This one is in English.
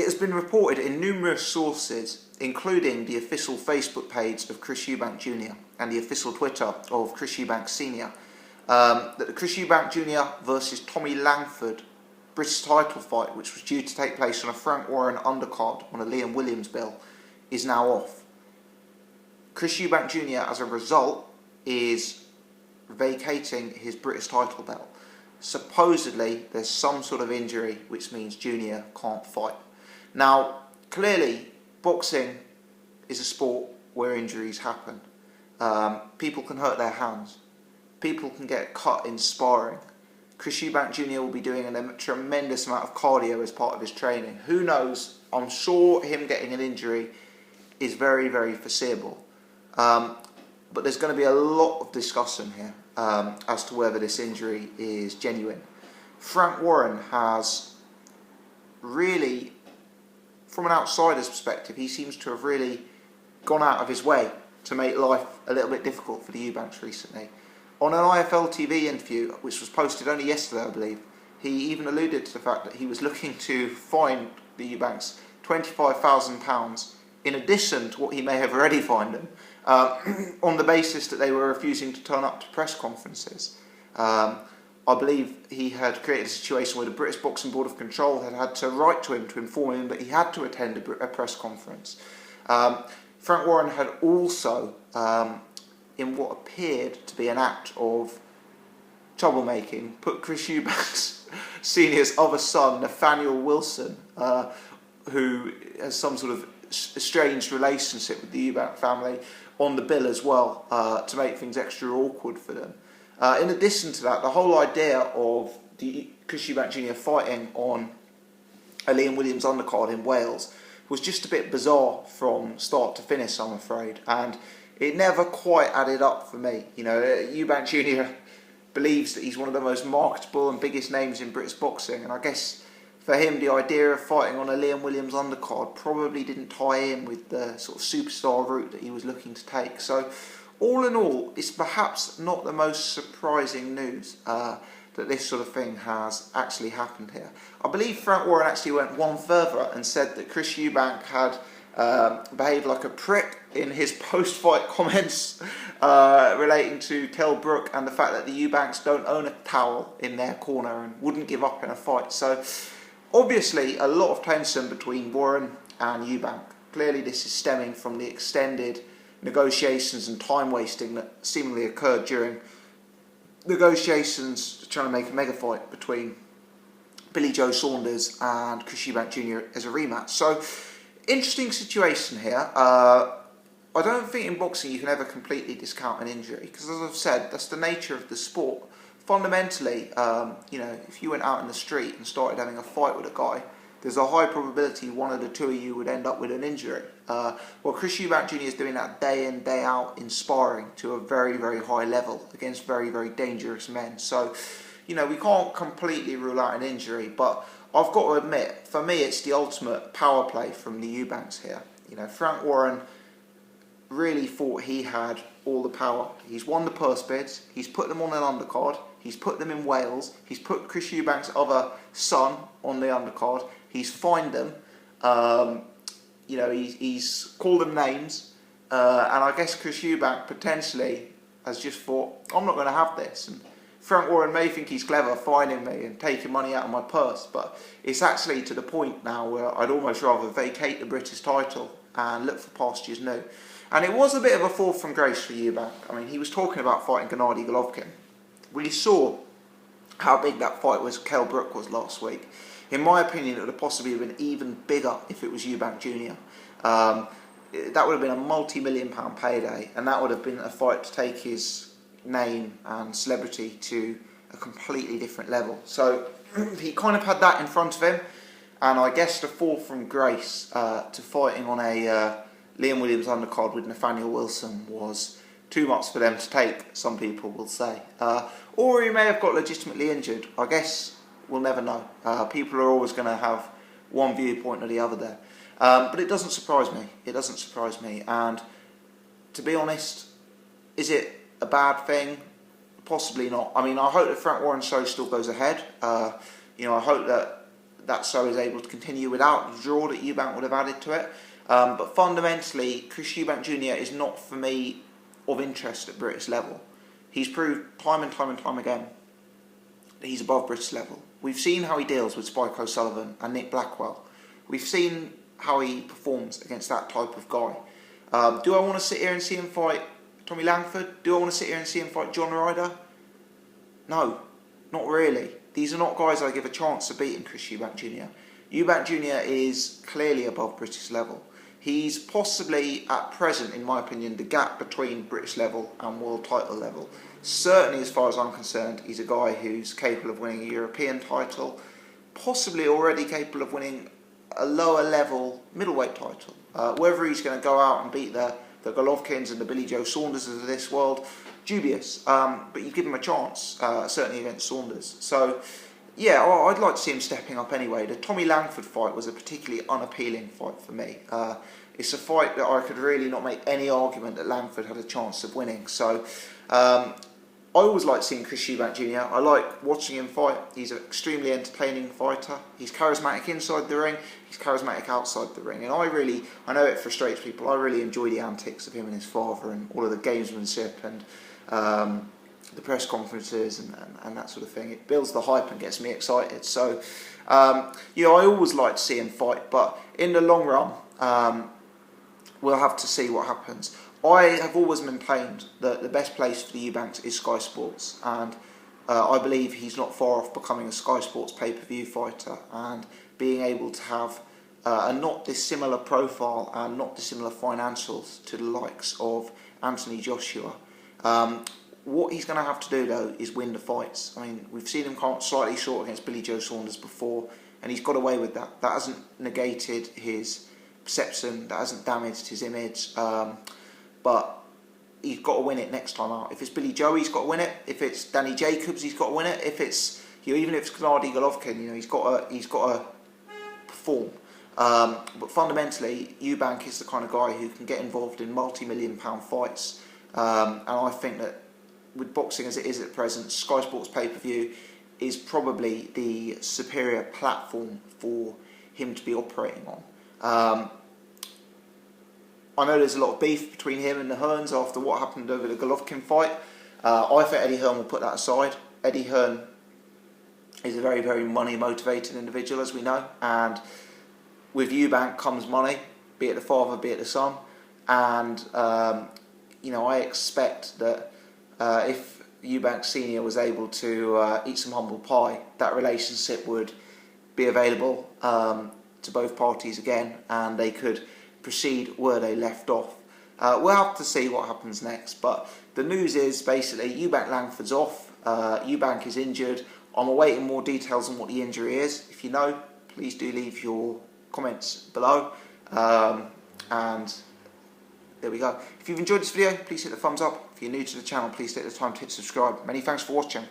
has been reported in numerous sources, including the official Facebook page of Chris Eubank Jr. and the official Twitter of Chris Eubank Sr., that the Chris Eubank Jr. versus Tommy Langford British title fight, which was due to take place on a Frank Warren undercard on a Liam Williams bill, is now off. Chris Eubank Jr., as a result, is vacating his British title belt. Supposedly, there's some sort of injury, which means Junior can't fight. Now, clearly, boxing is a sport where injuries happen. People can hurt their hands. People can get cut in sparring. Chris Eubank Jr. will be doing a tremendous amount of cardio as part of his training. Who knows? I'm sure him getting an injury is very, very foreseeable. But there's going to be a lot of discussion here as to whether this injury is genuine. Frank Warren has really, from an outsider's perspective, he seems to have really gone out of his way to make life a little bit difficult for the Eubanks recently. On an IFL TV interview, which was posted only yesterday, I believe, he even alluded to the fact that he was looking to fine the Eubanks £25,000 in addition to what he may have already fined them, on the basis that they were refusing to turn up to press conferences. I believe he had created a situation where the British Boxing Board of Control had to write to him to inform him that he had to attend a press conference. Frank Warren had also, in what appeared to be an act of troublemaking, put Chris Eubanks Sr.'s other son, Nathaniel Wilson, who has some sort of estranged relationship with the Eubank family, on the bill as well, to make things extra awkward for them. In addition to that, the whole idea of the Chris Eubank Jr. fighting on a Liam Williams undercard in Wales was just a bit bizarre from start to finish, I'm afraid, and it never quite added up for me. You know, Eubank Jr. believes that he's one of the most marketable and biggest names in British boxing, and I guess for him the idea of fighting on a Liam Williams undercard probably didn't tie in with the sort of superstar route that he was looking to take. So all in all, it's perhaps not the most surprising news that this sort of thing has actually happened here. I believe Frank Warren actually went one further and said that Chris Eubank had behaved like a prick in his post-fight comments relating to Kell Brook and the fact that the Eubanks don't own a towel in their corner and wouldn't give up in a fight. So obviously a lot of tension between Warren and Eubank. Clearly this is stemming from the extended negotiations and time wasting that seemingly occurred during negotiations trying to make a mega fight between Billy Joe Saunders and Chris Eubank Jr. as a rematch. So interesting situation here. I don't think in boxing you can ever completely discount an injury, because as I've said, that's the nature of the sport. Fundamentally, you know, if you went out in the street and started having a fight with a guy, there's a high probability one of the two of you would end up with an injury. Well, Chris Eubank Jr. is doing that day in, day out in sparring to a very, very high level against very, very dangerous men. So, you know, we can't completely rule out an injury, but I've got to admit, for me, it's the ultimate power play from the Eubanks here. You know, Frank Warren really thought he had all the power. He's won the purse bids, he's put them on an undercard, he's put them in Wales, he's put Chris Eubank's other son on the undercard, he's fined them, you know, he's called them names, and I guess Chris Eubank potentially has just thought, I'm not going to have this. And Frank Warren may think he's clever fining me and taking money out of my purse, but it's actually to the point now where I'd almost rather vacate the British title and look for pastures new. And it was a bit of a fall from grace for Eubank. I mean, he was talking about fighting Gennady Golovkin. We saw how big that fight with Kell Brook was last week. In my opinion, it would have possibly been even bigger if it was Eubank Jr. That would have been a multi-million-pound payday, and that would have been a fight to take his name and celebrity to a completely different level. So he kind of had that in front of him, and I guess the fall from grace to fighting on a Liam Williams undercard with Nathaniel Wilson was too much for them to take, some people will say. Or he may have got legitimately injured. I guess we'll never know. People are always going to have one viewpoint or the other there. But it doesn't surprise me. It doesn't surprise me. And to be honest, is it a bad thing? Possibly not. I mean, I hope that Frank Warren's show still goes ahead. You know, I hope that that show is able to continue without the draw that Eubank would have added to it. But fundamentally, Chris Eubank Jr. is not, for me, of interest at British level. He's proved time and time again that he's above British level. We've seen how he deals with Spike O'Sullivan and Nick Blackwell. We've seen how he performs against that type of guy. Do I want to sit here and see him fight Tommy Langford? Do I want to sit here and see him fight John Ryder? No, not really. These are not guys I give a chance of beating Chris Eubank Jr. Eubank Jr. is clearly above British level. He's possibly, at present, in my opinion, the gap between British level and world title level. Certainly, as far as I'm concerned, he's a guy who's capable of winning a European title, possibly already capable of winning a lower level middleweight title. Whether he's going to go out and beat the Golovkins and the Billy Joe Saunderses of this world, dubious. But you give him a chance, certainly against Saunders. So, yeah, I'd like to see him stepping up anyway. The Tommy Langford fight was a particularly unappealing fight for me. It's a fight that I could really not make any argument that Langford had a chance of winning. So, I always like seeing Chris Eubank Jr. I like watching him fight. He's an extremely entertaining fighter. He's charismatic inside the ring. He's charismatic outside the ring. And I know it frustrates people. I really enjoy the antics of him and his father and all of the gamesmanship and the press conferences and that sort of thing. It builds the hype and gets me excited. So, I always like to see him fight. But in the long run, we'll have to see what happens. I have always maintained that the best place for the Eubanks is Sky Sports, and I believe he's not far off becoming a Sky Sports pay-per-view fighter and being able to have a not dissimilar profile and not dissimilar financials to the likes of Anthony Joshua. What he's going to have to do, though, is win the fights. I mean, we've seen him come up slightly short against Billy Joe Saunders before, and he's got away with that. That hasn't negated his perception, that hasn't damaged his image. But he's got to win it next time out. If it's Billy Joe, he's got to win it. If it's Danny Jacobs, he's got to win it. If it's even if it's Gennady Golovkin, he's got to perform. But fundamentally, Eubank is the kind of guy who can get involved in multi-million-pound fights. And I think that with boxing as it is at present, Sky Sports pay-per-view is probably the superior platform for him to be operating on. I know there's a lot of beef between him and the Hearns after what happened over the Golovkin fight. I think Eddie Hearn will put that aside. Eddie Hearn is a very, very money-motivated individual, as we know. And with Eubank comes money, be it the father, be it the son. And, I expect that if Eubank Sr. was able to eat some humble pie, that relationship would be available to both parties again, and they could proceed where they left off. We'll have to see what happens next, but the news is basically Eubank Langford's off, Eubank is injured. I'm awaiting more details on what the injury is. If you know, please do leave your comments below, and there we go. If you've enjoyed this video, please hit the thumbs up. If you're new to the channel, please take the time to hit subscribe. Many thanks for watching.